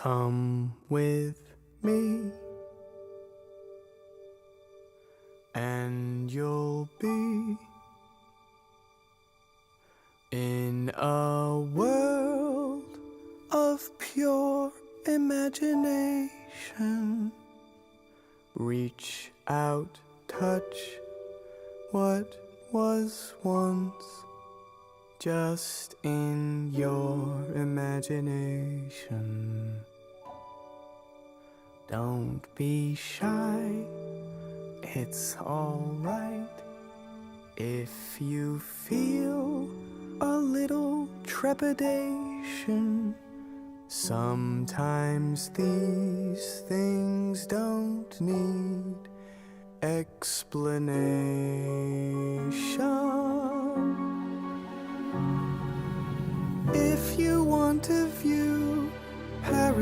Come with me, and you'll be in a world of pure imagination. Reach out, touch what was once just in your imagination. Don't be shy, it's alright if you feel a little trepidation. Sometimes these things don't need explanation. If you want to view Paris